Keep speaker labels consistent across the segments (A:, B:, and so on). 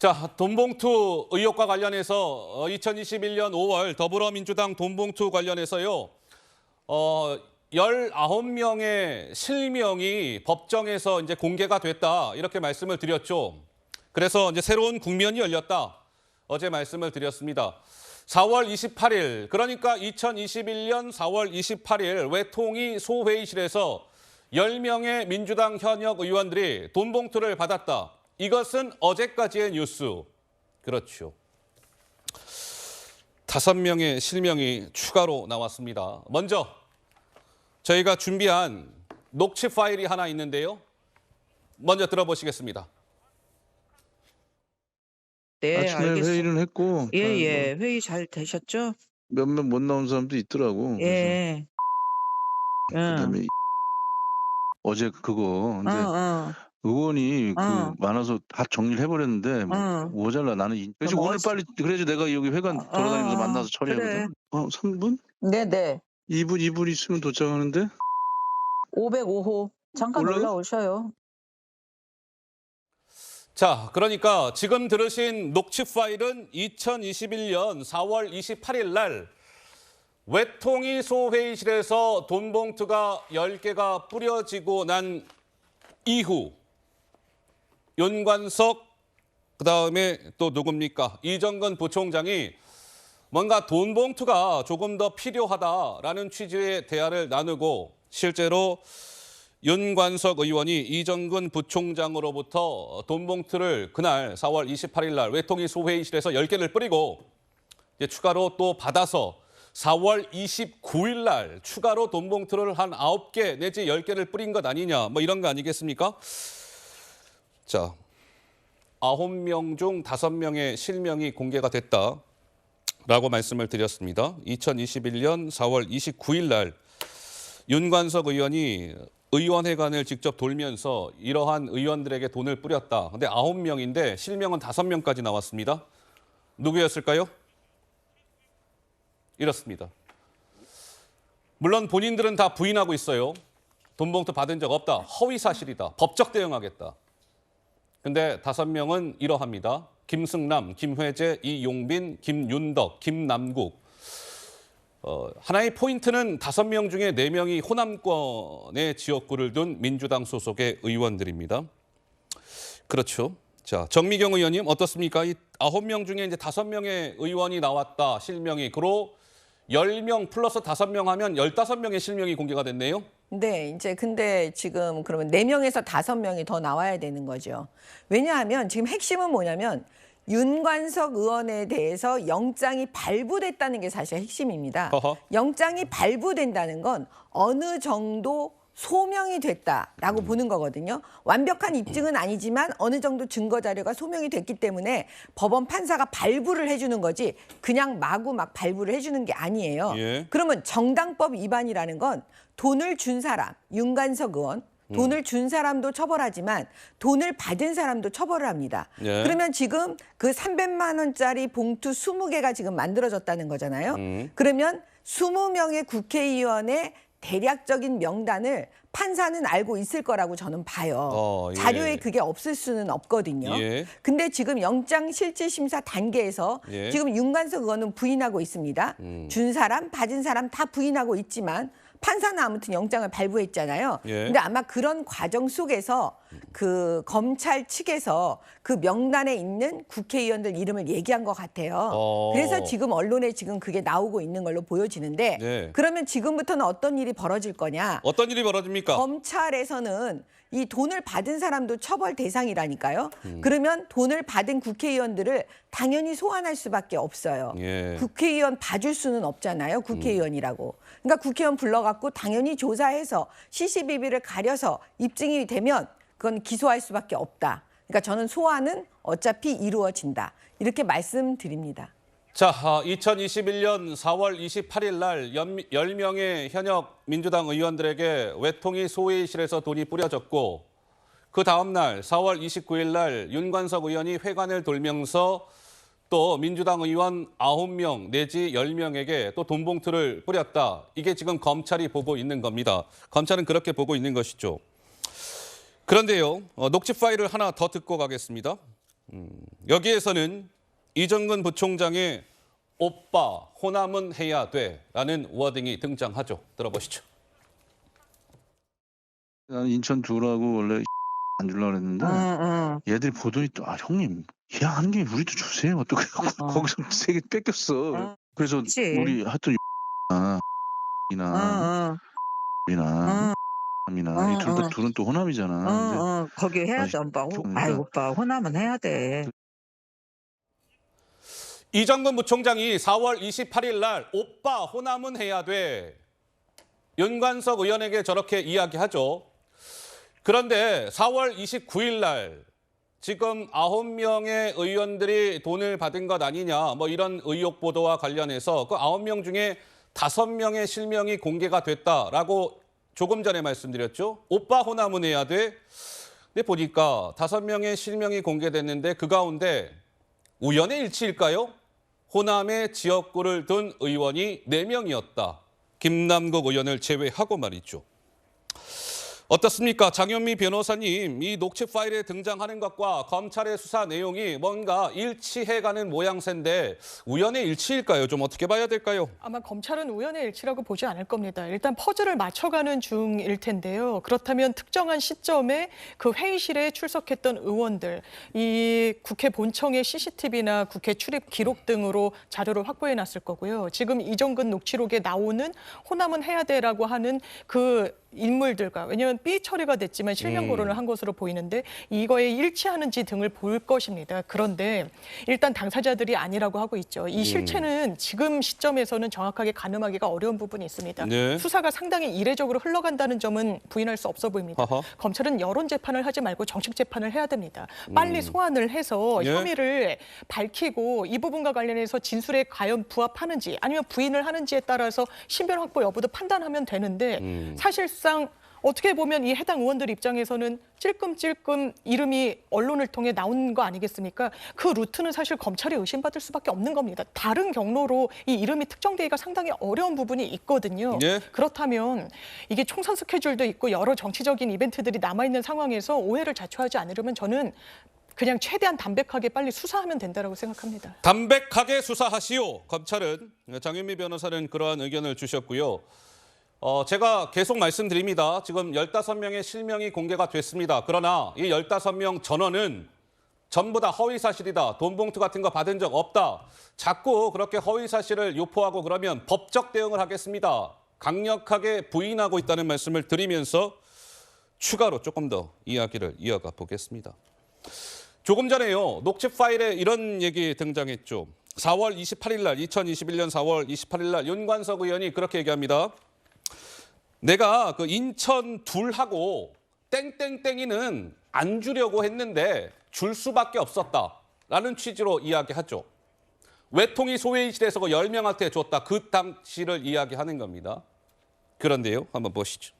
A: 자, 돈봉투 의혹과 관련해서 2021년 5월 더불어민주당 돈봉투 관련해서요. 19명의 실명이 법정에서 이제 공개가 됐다. 이렇게 말씀을 드렸죠. 그래서 이제 새로운 국면이 열렸다. 어제 말씀을 드렸습니다. 4월 28일, 그러니까 2021년 4월 28일 외통위 소회의실에서 10명의 민주당 현역 의원들이 돈봉투를 받았다. 이것은 어제까지의 뉴스. 그렇죠. 5명의 실명이 추가로 나왔습니다. 먼저 저희가 준비한 녹취 파일이 하나 있는데요. 먼저 들어보시겠습니다.
B: 네,
C: 아침에
B: 알겠습니다.
C: 회의를 했고
B: 예, 회의 잘 되셨죠?
C: 몇몇 못 나온 사람도 있더라고.
B: 예.
C: 그다음에 어제 그거 이제 의원이 많아서 다 정리를 해버렸는데 모자라 나는. 그래서 오늘 빨리 그래야지 내가 여기 회관 돌아다니면서 만나서 처리하거든.
B: 그래.
C: 3분?
B: 네네.
C: 2분 있으면 도착하는데.
B: 505호. 잠깐 올라오셔요.
A: 자, 그러니까 지금 들으신 녹취 파일은 2021년 4월 28일 날 외통위 소회의실에서 돈봉투가 10개가 뿌려지고 난 이후 윤관석, 그다음에 또 누굽니까? 이정근 부총장이 뭔가 돈봉투가 조금 더 필요하다라는 취지의 대화를 나누고 실제로 윤관석 의원이 이정근 부총장으로부터 돈봉투를 그날 4월 28일 날 외통위 소회의실에서 10개를 뿌리고 이제 추가로 또 받아서 4월 29일 날 추가로 돈봉투를 한 9개 내지 10개를 뿌린 것 아니냐, 뭐 이런 거 아니겠습니까? 자, 9명 중 5명의 실명이 공개가 됐다라고 말씀을 드렸습니다. 2021년 4월 29일 날 윤관석 의원이 의원회관을 직접 돌면서 이러한 의원들에게 돈을 뿌렸다. 근데 9명인데 실명은 5명까지 나왔습니다. 누구였을까요? 이렇습니다. 물론 본인들은 다 부인하고 있어요. 돈봉투 받은 적 없다. 허위 사실이다. 법적 대응하겠다. 근데 5명은 이러합니다. 김승남, 김회재, 이용빈, 김윤덕, 김남국. 하나의 포인트는 5명 중에 4명이 호남권의 지역구를 둔 민주당 소속의 의원들입니다. 그렇죠. 자, 정미경 의원님 어떻습니까? 이 9명 중에 이제 5명의 의원이 나왔다. 실명이. 그로 10명 플러스 5명 하면 15명의 실명이 공개가 됐네요.
D: 네, 이제 근데 지금 그러면 4명에서 5명이 더 나와야 되는 거죠. 왜냐하면 지금 핵심은 뭐냐면 윤관석 의원에 대해서 영장이 발부됐다는 게 사실 핵심입니다. 영장이 발부된다는 건 어느 정도 소명이 됐다라고 보는 거거든요. 완벽한 입증은 아니지만 어느 정도 증거 자료가 소명이 됐기 때문에 법원 판사가 발부를 해주는 거지 그냥 마구 막 발부를 해주는 게 아니에요.
A: 예.
D: 그러면 정당법 위반이라는 건 돈을 준 사람, 윤관석 의원, 돈을 준 사람도 처벌하지만 돈을 받은 사람도 처벌을 합니다.
A: 예.
D: 그러면 지금 그 300만 원짜리 봉투 20개가 지금 만들어졌다는 거잖아요. 그러면 20명의 국회의원의 대략적인 명단을 판사는 알고 있을 거라고 저는 봐요.
A: 예.
D: 자료에 그게 없을 수는 없거든요.
A: 예.
D: 근데 지금 영장 실질심사 단계에서
A: 예.
D: 지금 윤관석 의원은 부인하고 있습니다. 준 사람, 받은 사람 다 부인하고 있지만 판사는 아무튼 영장을 발부했잖아요.
A: 예.
D: 근데 아마 그런 과정 속에서 그 검찰 측에서 그 명단에 있는 국회의원들 이름을 얘기한 것 같아요. 그래서 지금 언론에 지금 그게 나오고 있는 걸로 보여지는데
A: 네.
D: 그러면 지금부터는 어떤 일이 벌어질 거냐?
A: 어떤 일이 벌어집니까?
D: 검찰에서는 이 돈을 받은 사람도 처벌 대상이라니까요. 그러면 돈을 받은 국회의원들을 당연히 소환할 수밖에 없어요.
A: 예.
D: 국회의원 봐줄 수는 없잖아요. 국회의원이라고. 그러니까 국회의원 불러갖고 당연히 조사해서 시시비비를 가려서 입증이 되면 그건 기소할 수밖에 없다. 그러니까 저는 소환은 어차피 이루어진다. 이렇게 말씀드립니다.
A: 자, 2021년 4월 28일 날 10명의 현역 민주당 의원들에게 외통위 소회의실에서 돈이 뿌려졌고 그 다음 날 4월 29일 날 윤관석 의원이 회관을 돌면서 또 민주당 의원 9명 내지 10명에게 또 돈봉투를 뿌렸다. 이게 지금 검찰이 보고 있는 겁니다. 검찰은 그렇게 보고 있는 것이죠. 그런데요, 녹취 파일을 하나 더 듣고 가겠습니다. 여기에서는 이정근 부총장의 오빠 호남은 해야 돼라는 워딩이 등장하죠. 들어보시죠.
C: 나는 인천 두라고 원래 안 주려고 그랬는데 얘들이 보더니 또 형님 그냥 한 개 우리도 주세요. 또 거기서 3개 뺏겼어. 그래서
B: 그치.
C: 우리 하여튼 이나 이나 이나 이 둘은 또 호남이잖아.
B: 거기 해야
C: 아니,
B: 돼, 오빠.
C: 그러니까.
B: 아이, 오빠, 호남은 해야 돼.
A: 이정근 부총장이 4월 28일 날 오빠 호남은 해야 돼. 윤관석 의원에게 저렇게 이야기하죠. 그런데 4월 29일 날 지금 9명의 의원들이 돈을 받은 것 아니냐 뭐 이런 의혹 보도와 관련해서 그 9명 중에 5명의 실명이 공개가 됐다라고 조금 전에 말씀드렸죠. 오빠 호남은 해야 돼. 근데 보니까 5명의 실명이 공개됐는데 그 가운데 우연의 일치일까요? 호남의 지역구를 둔 의원이 4명이었다. 김남국 의원을 제외하고 말이죠. 어떻습니까? 장현미 변호사님, 이 녹취 파일에 등장하는 것과 검찰의 수사 내용이 뭔가 일치해가는 모양새인데 우연의 일치일까요? 좀 어떻게 봐야 될까요?
E: 아마 검찰은 우연의 일치라고 보지 않을 겁니다. 일단 퍼즐을 맞춰가는 중일 텐데요. 그렇다면 특정한 시점에 그 회의실에 출석했던 의원들, 이 국회 본청의 CCTV나 국회 출입 기록 등으로 자료를 확보해놨을 거고요. 지금 이정근 녹취록에 나오는 호남은 해야 돼라고 하는 그 인물들과, 왜냐하면 삐 처리가 됐지만 실명 거론을 한 것으로 보이는데 이거에 일치하는지 등을 볼 것입니다. 그런데 일단 당사자들이 아니라고 하고 있죠. 이 실체는 지금 시점에서는 정확하게 가늠하기가 어려운 부분이 있습니다.
A: 네.
E: 수사가 상당히 이례적으로 흘러간다는 점은 부인할 수 없어 보입니다.
A: 아하.
E: 검찰은 여론 재판을 하지 말고 정식 재판을 해야 됩니다. 빨리 소환을 해서
A: 예.
E: 혐의를 밝히고 이 부분과 관련해서 진술에 과연 부합하는지 아니면 부인을 하는지에 따라서 신변 확보 여부도 판단하면 되는데 사실상 어떻게 보면 이 해당 의원들 입장에서는 찔끔찔끔 이름이 언론을 통해 나온 거 아니겠습니까? 그 루트는 사실 검찰이 의심받을 수밖에 없는 겁니다. 다른 경로로 이 이름이 특정되기가 상당히 어려운 부분이 있거든요.
A: 예.
E: 그렇다면 이게 총선 스케줄도 있고 여러 정치적인 이벤트들이 남아있는 상황에서 오해를 자초하지 않으려면 저는 그냥 최대한 담백하게 빨리 수사하면 된다고 생각합니다.
A: 담백하게 수사하시오. 검찰은. 장현미 변호사는 그러한 의견을 주셨고요. 제가 계속 말씀드립니다. 지금 15명의 실명이 공개가 됐습니다. 그러나 이 15명 전원은 전부 다 허위사실이다. 돈봉투 같은 거 받은 적 없다. 자꾸 그렇게 허위사실을 유포하고 그러면 법적 대응을 하겠습니다. 강력하게 부인하고 있다는 말씀을 드리면서 추가로 조금 더 이야기를 이어가 보겠습니다. 조금 전에요. 녹취 파일에 이런 얘기 등장했죠. 4월 28일 날, 2021년 4월 28일 날 윤관석 의원이 그렇게 얘기합니다. 내가 그 인천 둘하고 땡땡땡이는 안 주려고 했는데 줄 수밖에 없었다라는 취지로 이야기하죠. 외통위 소회의실에서 그 10명한테 줬다. 그 당시를 이야기하는 겁니다. 그런데요. 한번 보시죠.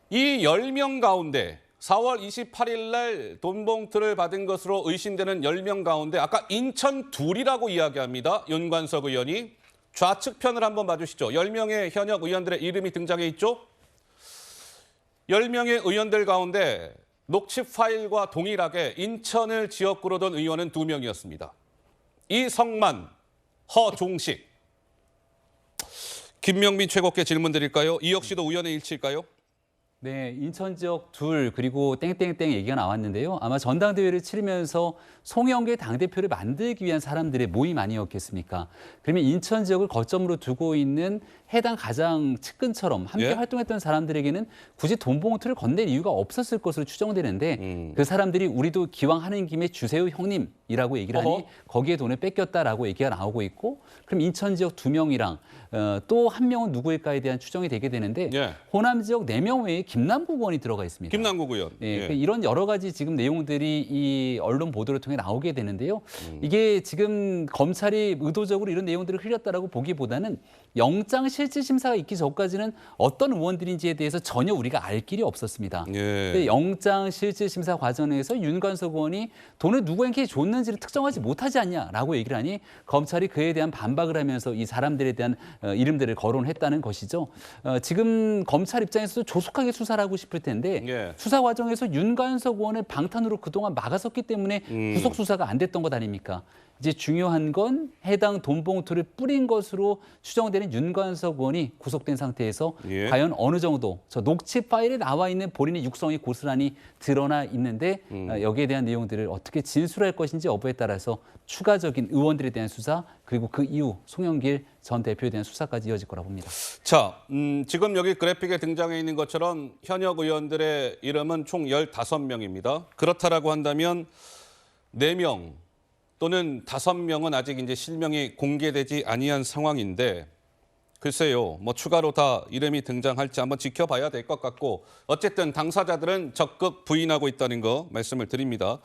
A: 이 10명 가운데 4월 28일 날 돈봉투를 받은 것으로 의심되는 10명 가운데 아까 인천 둘이라고 이야기합니다. 윤관석 의원이. 좌측 편을 한번 봐주시죠. 10명의 현역 의원들의 이름이 등장해 있죠. 10명의 의원들 가운데 녹취 파일과 동일하게 인천을 지역구로 둔 의원은 2명이었습니다. 이성만, 허종식. 김명민 최고께 질문 드릴까요? 이 역시도 우연의 일치일까요?
F: 네, 인천 지역 둘 그리고 땡땡땡 얘기가 나왔는데요. 아마 전당대회를 치르면서 송영길 당대표를 만들기 위한 사람들의 모임 아니었겠습니까? 그러면 인천 지역을 거점으로 두고 있는 해당 가장 측근처럼 함께
A: 예?
F: 활동했던 사람들에게는 굳이 돈봉투를 건넬 이유가 없었을 것으로 추정되는데 그 사람들이 우리도 기왕 하는 김에 주세요 형님이라고 얘기를 하니
A: 어허.
F: 거기에 돈을 뺏겼다라고 얘기가 나오고 있고 그럼 인천 지역 2명이랑 또 한 명은 누구일까에 대한 추정이 되게 되는데
A: 예.
F: 호남 지역 4명 외에 김남국 의원이 들어가 있습니다.
A: 김남국 의원.
F: 예, 이런 여러 가지 지금 내용들이 이 언론 보도를 통해 나오게 되는데요. 이게 지금 검찰이 의도적으로 이런 내용들을 흘렸다라고 보기보다는 영장 실질 심사가 있기 전까지는 어떤 의원들인지에 대해서 전혀 우리가 알 길이 없었습니다.
A: 예.
F: 영장 실질 심사 과정에서 윤관석 의원이 돈을 누구에게 줬는지를 특정하지 못하지 않냐라고 얘기를 하니 검찰이 그에 대한 반박을 하면서 이 사람들에 대한 이름들을 거론했다는 것이죠. 지금 검찰 입장에서도 조속하게 수사를 하고 싶을 텐데
A: 예.
F: 수사 과정에서 윤관석 의원을 방탄으로 그동안 막았었기 때문에 구속 수사가 안 됐던 것 아닙니까? 이제 중요한 건 해당 돈 봉투를 뿌린 것으로 추정되는 윤관석 의원이 구속된 상태에서
A: 예.
F: 과연 어느 정도 저 녹취 파일에 나와 있는 본인의 육성이 고스란히 드러나 있는데 여기에 대한 내용들을 어떻게 진술할 것인지 여부에 따라서 추가적인 의원들에 대한 수사 그리고 그 이후 송영길 전 대표에 대한 수사까지 이어질 거라고 봅니다.
A: 자, 지금 여기 그래픽에 등장해 있는 것처럼 현역 의원들의 이름은 총 15명입니다. 그렇다라고 한다면 4명 또는 5명은 아직 이제 실명이 공개되지 아니한 상황인데 글쎄요, 뭐 추가로 다 이름이 등장할지 한번 지켜봐야 될 것 같고 어쨌든 당사자들은 적극 부인하고 있다는 거 말씀을 드립니다.